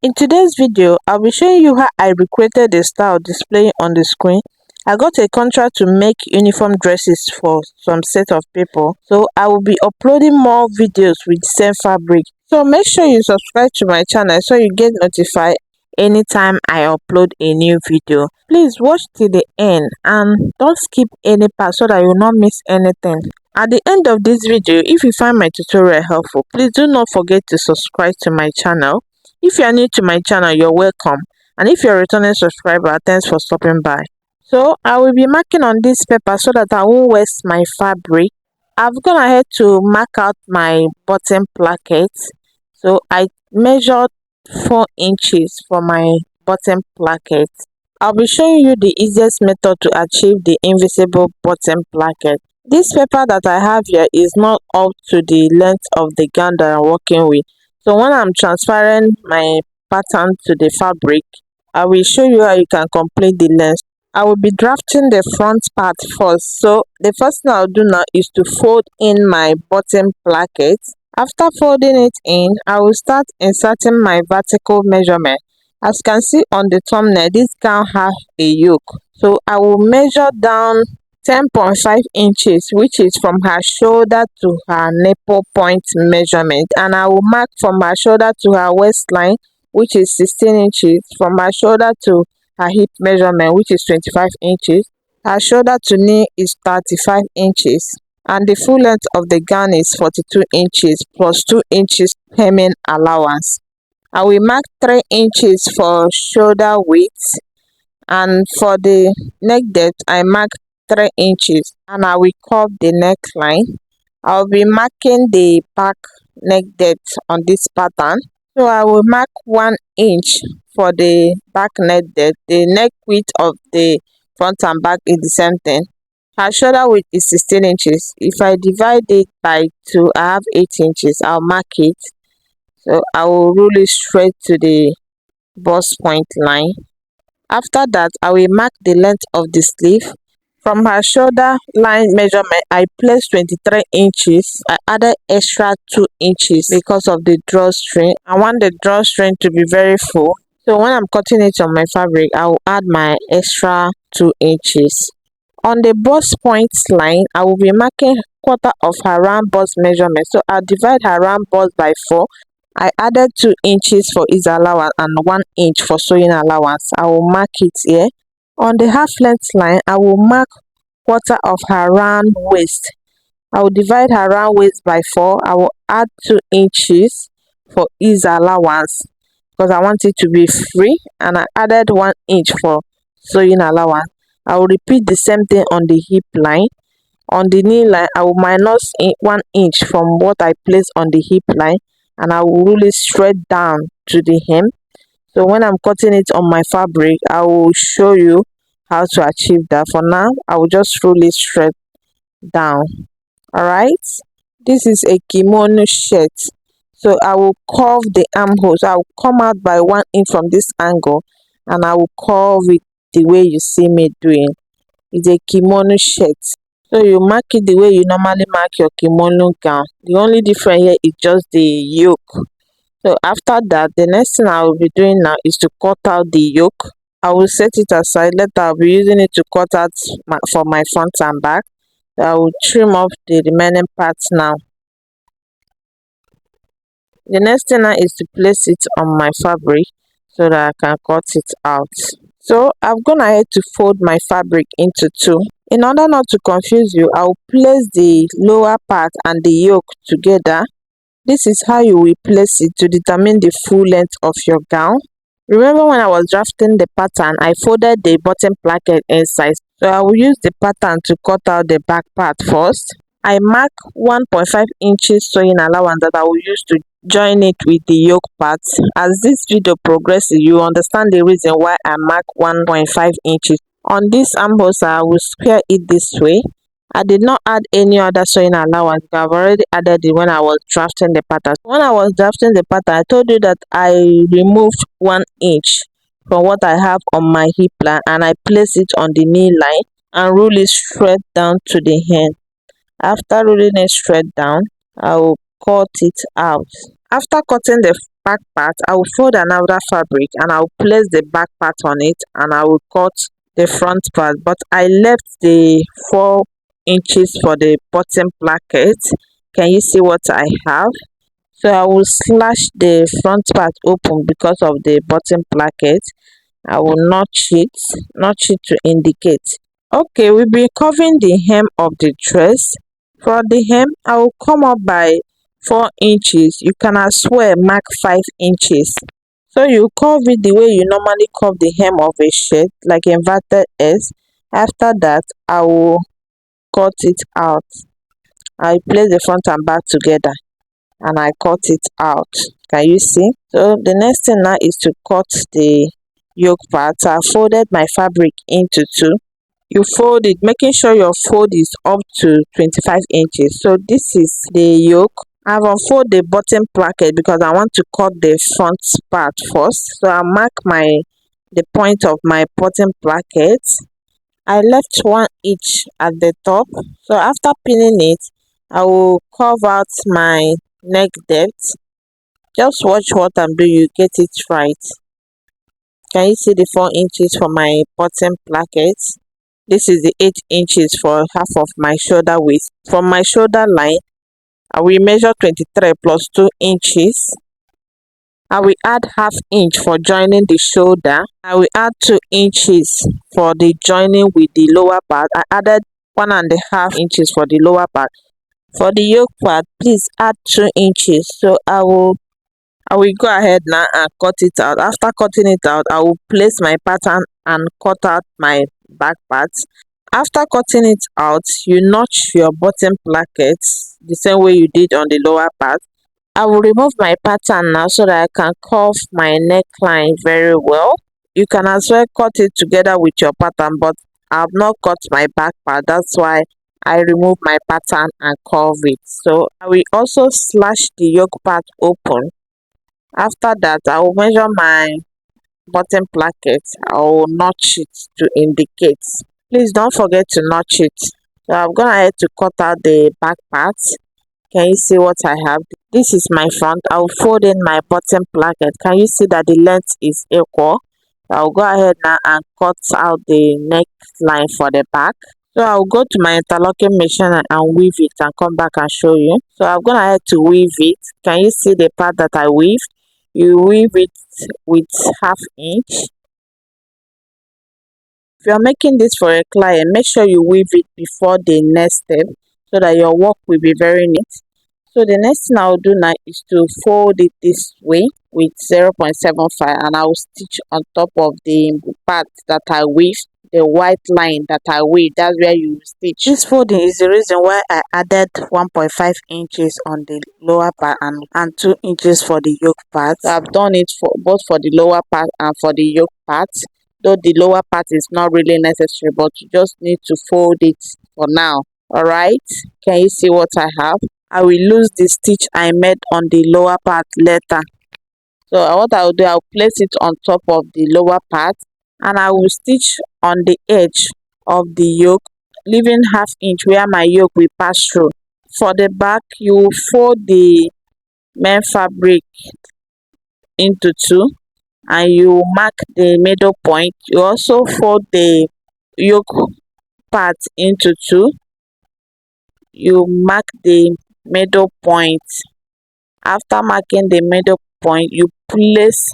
In today's video, I'll be showing you how I recreated the style displaying on the screen. I got a contract to make uniform dresses for some set of people, so I will be uploading more videos with the same fabric. So make sure you subscribe to my channel so you get notified anytime I upload a new video. Please watch till the end and don't skip any part so that you will not miss anything. At the end of this video, if you find my tutorial helpful, please do not forget to subscribe to my channel. If you are new to my channel, you're welcome, and if you're a returning subscriber, thanks for stopping by. So I will be marking on this paper so that I won't waste my fabric. I've gone ahead to mark out my bottom placket. So I measured 4 inches for my bottom placket. I'll be showing you the easiest method to achieve the invisible bottom placket. This paper that I have here is not up to the length of the gown that I'm working with. So when I'm transferring my pattern to the fabric, I will show you how you can complete the length. I will be drafting the front part first. So the first thing I'll do now is to fold in my bottom placket. After folding it in, I will start inserting my vertical measurement. As you can see on the thumbnail, this gown has a yoke. So I will measure down 10.5 inches, which is from her shoulder to her nipple point measurement, and I will mark from her shoulder to her waistline, which is 16 inches, from her shoulder to her hip measurement, which is 25 inches. Her shoulder to knee is 35 inches, and the full length of the gown is 42 inches plus 2 inches hemming allowance. I will mark 3 inches for shoulder width, and for the neck depth I mark 3 inches, and I will curve the neckline. I'll be marking the back neck depth on this pattern. So I will mark 1 inch for the back neck depth. The neck width of the front and back is the same thing. Her shoulder width is 16 inches. If I divide it by 2, I have 8 inches. I'll mark it. So I will roll it straight to the bust point line. After that, I will mark the length of the sleeve. From her shoulder line measurement, I placed 23 inches. I added extra 2 inches because of the drawstring. I want the drawstring to be very full. So when I'm cutting it on my fabric, I will add my extra 2 inches. On the bust point line, I will be marking quarter of her round bust measurement. So I'll divide her round bust by 4. I added 2 inches for ease allowance and 1 inch for sewing allowance. I will mark it here. On the half length line, I will mark quarter of her round waist. I will divide her round waist by 4. I will add 2 inches for ease allowance because I want it to be free, and I added 1 inch for sewing allowance. I will repeat the same thing on the hip line. On the knee line, I will minus 1 inch from what I placed on the hip line, and I will roll it straight down to the hem. So when I'm cutting it on my fabric, I will show you how to achieve that. For now, I will just roll it straight down. Alright, this is a kimono shirt. So I will curve the armholes. I will come out by 1 inch from this angle, and I will curve it the way you see me doing. It's a kimono shirt. So you mark it the way you normally mark your kimono gown. The only difference here is just the yoke. So after that, the next thing I will be doing now is to cut out the yoke. I will set it aside. Later I'll be using it to cut out for my front and back. So I will trim off the remaining parts now. The next thing now is to place it on my fabric so that I can cut it out. So I've gone ahead to fold my fabric into 2. In order not to confuse you, I will place the lower part and the yoke together. This is how you will place it to determine the full length of your gown. Remember when I was drafting the pattern, I folded the bottom placket inside. So I will use the pattern to cut out the back part first. I mark 1.5 inches sewing allowance that I will use to join it with the yoke part. As this video progresses, you understand the reason why I mark 1.5 inches. On this armhole, I will square it this way. I did not add any other sewing allowance because I've already added it when I was drafting the pattern. When I was drafting the pattern, I told you that I removed 1 inch from what I have on my hip line, and I place it on the knee line and roll it straight down to the hem. After rolling it straight down, I will cut it out. After cutting the back part, I will fold another fabric and I will place the back part on it and I will cut the front part, but I left the 4 inches for the bottom placket. Can you see what I have? So I will slash the front part open because of the bottom placket. I will notch it to indicate. Okay, we'll be covering the hem of the dress. For the hem, I will come up by 4 inches. You can as well mark 5 inches. So you curve it the way you normally curve the hem of a shirt, like inverted S. After that, I will cut it out. I place the front and back together and I cut it out. Can you see? So the next thing now is to cut the yoke part. So I folded my fabric into 2. You fold it, making sure your fold is up to 25 inches. So this is the yoke. I've unfolded the bottom placket because I want to cut the front part first. So I mark the point of my bottom placket. I left 1 inch at the top. So after pinning it, I will curve out my neck depth. Just watch what I'm doing, you get it right. Can you see the 4 inches for my bottom placket? This is the 8 inches for half of my shoulder width. From my shoulder line, I will measure 23 plus 2 inches. I will add half inch for joining the shoulder. I will add 2 inches for the joining with the lower part. I added 1.5 inches for the lower part. For the yoke part, please add 2 inches. So I will go ahead now and cut it out. After cutting it out, I will place my pattern and cut out my back part. After cutting it out, you notch your bottom placket the same way you did on the lower part. I will remove my pattern now so that I can curve my neckline very well. You can as well cut it together with your pattern, but I have not cut my back part. That's why I remove my pattern and curve it. So I will also slash the yoke part open. After that, I will measure my bottom placket. I will notch it to indicate. Please don't forget to notch it. So I'm going ahead to cut out the back part. Can you see what I have? This is my front. I will fold in my bottom placket. Can you see that the length is equal? I'll go ahead now and cut out the neckline for the back. So I'll go to my interlocking machine and weave it and come back and show you. So I'm going ahead to weave it. Can you see the part that I weave? You weave it with half inch. If you're making this for a client, make sure you weave it before the next step so that your work will be very neat. So the next thing I'll do now is to fold it this way with 0.75 and I'll stitch on top of the part that I weaved, the white line that I weaved. That's where you stitch. This folding is the reason why I added 1.5 inches on the lower part and 2 inches for the yoke part. So I've done it for both for the lower part and for the yoke part. Though the lower part is not really necessary, but you just need to fold it for now. Alright, can you see what I have? I will lose the stitch I made on the lower part later. So what I will do, I will place it on top of the lower part and I will stitch on the edge of the yoke, leaving half inch where my yoke will pass through. For the back, you will fold the main fabric into 2 and you mark the middle point. You also fold the yoke part into 2. You mark the middle point. After marking the middle point, you place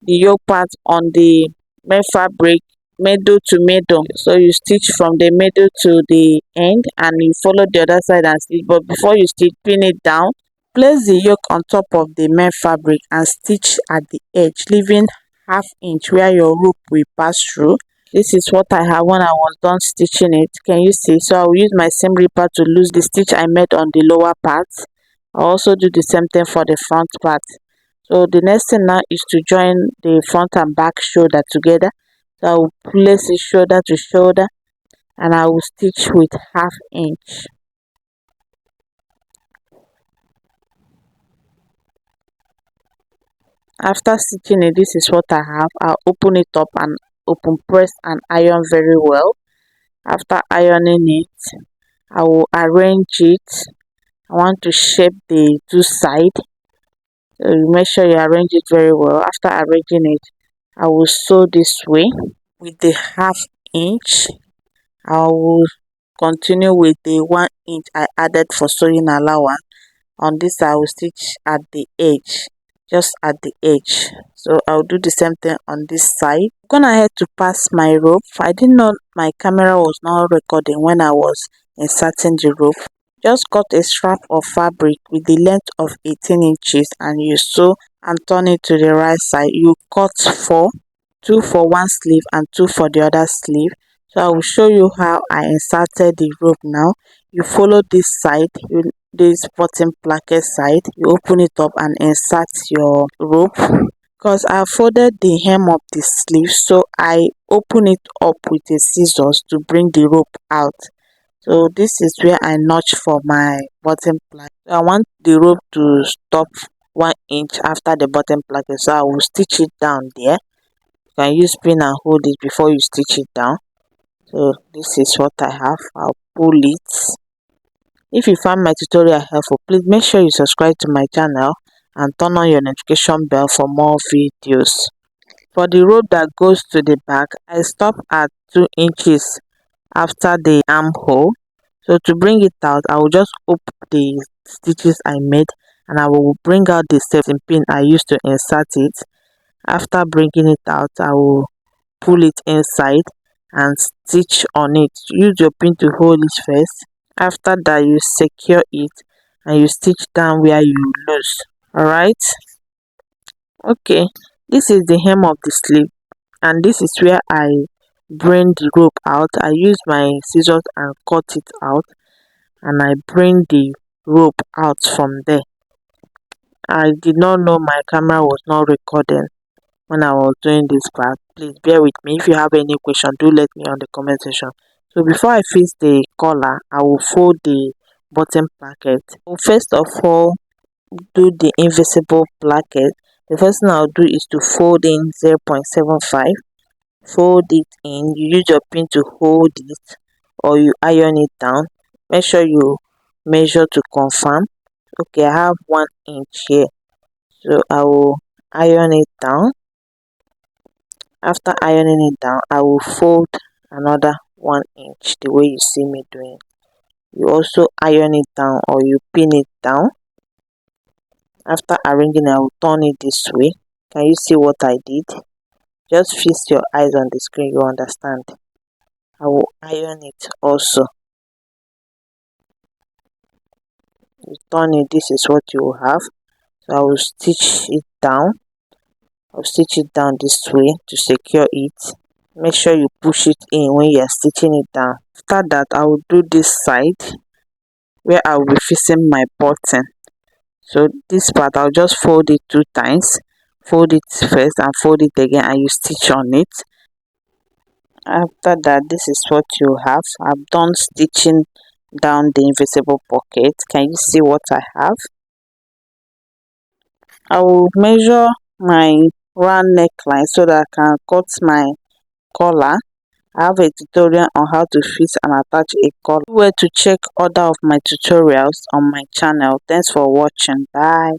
the yoke part on the main fabric middle to middle. So you stitch from the middle to the end and you follow the other side and stitch. But before you stitch, pin it down. Place the yoke on top of the main fabric and stitch at the edge, leaving half inch where your rope will pass through. This is what I have when I was done stitching it. Can you see? So I will use my seam ripper to lose the stitch I made on the lower part. I also do the same thing for the front part. So the next thing now is to join the front and back shoulder together. So I will place it shoulder to shoulder and I will stitch with half inch. After stitching it, this is what I have. I'll open it up and open press and iron very well. After ironing it, I will arrange it. I want to shape the 2 sides. So you make sure you arrange it very well. After arranging it, I will sew this way with the half inch. I will continue with the 1 inch I added for sewing allowance. On this I will stitch at the edge, just at the edge. So I'll do the same thing on this side. I'm gonna head to pass my rope. I didn't know my camera was not recording when I was inserting the rope. Just cut a strap of fabric with the length of 18 inches and you sew and turn it to the right side. You cut 4, 2 for one sleeve and 2 for the other sleeve. So I will show you how I inserted the rope now. You follow this side, this bottom placket side, you open it up and insert your rope. Because I folded the hem of the sleeve, so I open it up with a scissors to bring the rope out. So this is where I notch for my bottom placket. So I want the rope to stop 1 inch after the bottom placket, so I will stitch it down there. You can use pin and hold it before you stitch it down. So this is what I have. I'll pull it. If you found my tutorial helpful, please make sure you subscribe to my channel and turn on your notification bell for more videos. For the rope that goes to the back, I stop at 2 inches after the armhole. So to bring it out, I will just open the stitches I made and I will bring out the safety pin I used to insert it. After bringing it out, I will pull it inside and stitch on it. Use your pin to hold it first. After that, you secure it and you stitch down where you lose. Alright, okay, this is the hem of the sleeve and this is where I bring the rope out. I use my scissors and cut it out and I bring the rope out from there. I did not know my camera was not recording when I was doing this part. Please bear with me. If you have any question, do let me on the comment section. So before I fix the collar, I will fold the bottom placket. First of all, do the invisible placket. The first thing I'll do is to fold in 0.75. Fold it in. You use your pin to hold it or you iron it down. Make sure you measure to confirm. Okay, I have 1 inch here, so I will iron it down. After ironing it down, I will fold another 1 inch the way you see me doing. You also iron it down or you pin it down. After arranging, I will turn it this way. Can you see what I did? Just feast your eyes on the screen, you understand. I will iron it also. You turn it, this is what you will have. So I will stitch it down. I'll stitch it down this way to secure it. Make sure you push it in when you are stitching it down. After that, I will do this side where I will be fixing my button. So this part, I'll just fold it 2 times. Fold it first and fold it again and you stitch on it. After that, this is what you have. I've done stitching down the invisible pocket. Can you see what I have? I will measure my round neckline so that I can cut my collar. I have a tutorial on how to fit and attach a collar. Where to check other of my tutorials on my channel. Thanks for watching. Bye.